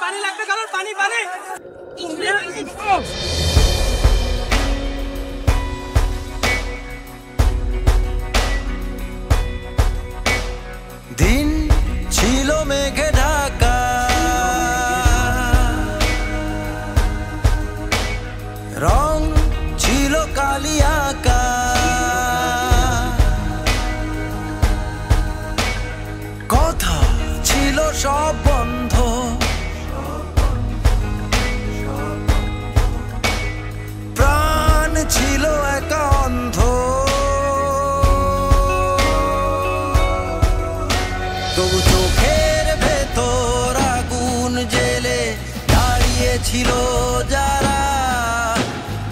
পানি লাগবে কারণ পানি পানি দিন ছিল মেঘে ঢাকা, রং ছিল কালি আঁকা, কথা ছিল সব বন্ধ, প্রাণ ছিল একা অন্ধ। তবু চোখের ভেতর আগুন জেলে দাঁড়িয়েছিল যারা,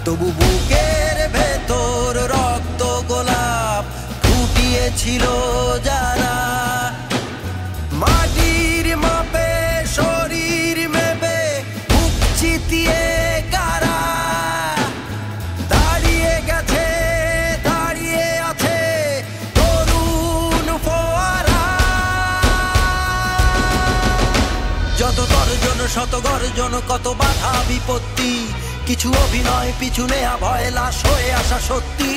তবু বুকের ভেতর রক্ত গোলাপ ফুটিয়েছিল যারা। মাটির মাপে শরীর মেপে বুক চিতিয়ে কারা দাঁড়িয়ে গেছে, দাঁড়িয়ে আছে তরুণ ফোয়ারা। যত গর্জন শত গর্জন কত বাধা বিপত্তি, কিছু অভিনয় পিছু নেয়া ভয় লাশ হয়ে আসা সত্যি।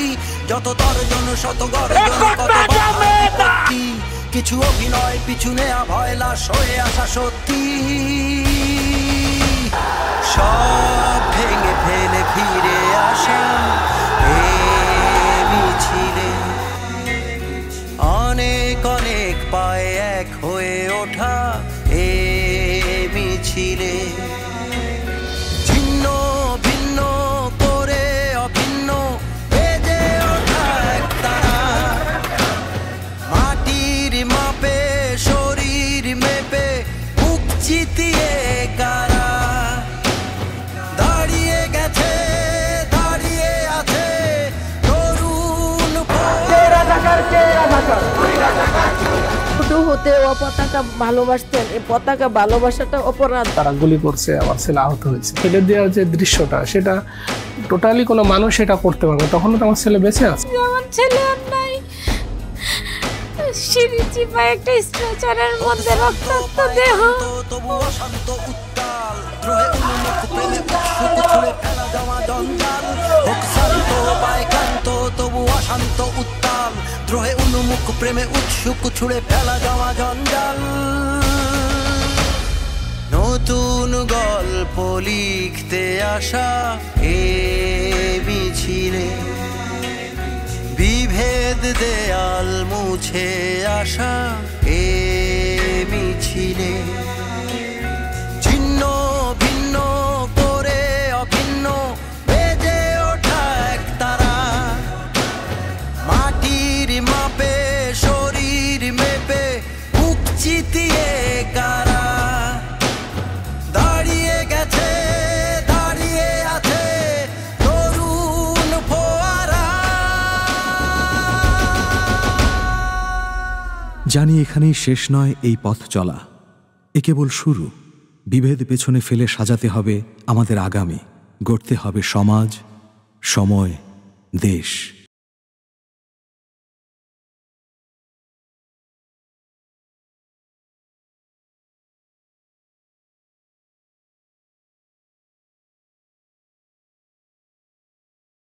যত তর্জন শত গর্জন কত বাধা বিপত্তি, কিছু অভিনয় পিছু নেয়া ভয় লাশ হয়ে আসা সত্যি। সব ভেঙে ফেলে ফিরে আসা এই মিছিলে, অনেক অনেক পায়ে এক হয়ে ওঠা এই মিছিলে। ছিন্ন ভিন্ন করে অভিন্ন বেজে ওঠা এক তারা, মাটির মাপে শরীর মেপে বুক চিতিয়ে কারা দাঁড়িয়ে গেছে, দাঁড়িয়ে আছে তরুণ ছোট হতে ও পতাকা ভালোবাসতেন, এই পতাকা ভালোবাসাটা অপরাধ। তারা গুলি করছে, আমার ছেলে আহত হয়েছে। ফেলে দেওয়ার যে দৃশ্যটা, সেটা টোটালি কোনো মানুষ এটা করতে পারবে। তখন তো আমার ছেলে বেঁচে আছে। আমার ছেলে আর নাই, সিঁড়ি চিপায় একটা স্ট্রেচারের মধ্যে রক্তাক্ত দেহ। তবু অশান্ত উত্তাল, দ্রোহে উন্মুখ প্রেমে উৎসুক ছুঁড়ে ফেলা যাওয়া জঞ্জাল। হোক শান্ত পায়কান্ত তবু অশান্ত উত্তাল, দ্রোহে উন্মুখ প্রেমে উৎসুক ছুঁড়ে ফেলা যাওয়া জঞ্জাল। নতুন গল্প লিখতে আসা এ মিছিলে, বিভেদ দেয়াল মুছে আসা এ মিছিলে। ছিন্ন ভিন্ন করে অভিন্ন বেজে ওঠা এক তারা, মাটির মাপে শরীর মেপে বুক চিতিয়ে কারা দাঁড়িয়ে গেছে, দাঁড়িয়ে আছে তরুণ ফোয়ারা। জানি এখানেই শেষ নয় এই পথ চলা, এ কেবল শুরু। বিভেদ পেছনে ফেলে সাজাতে হবে আমাদের আগামী, গড়তে হবে সমাজ, সময়, দেশ।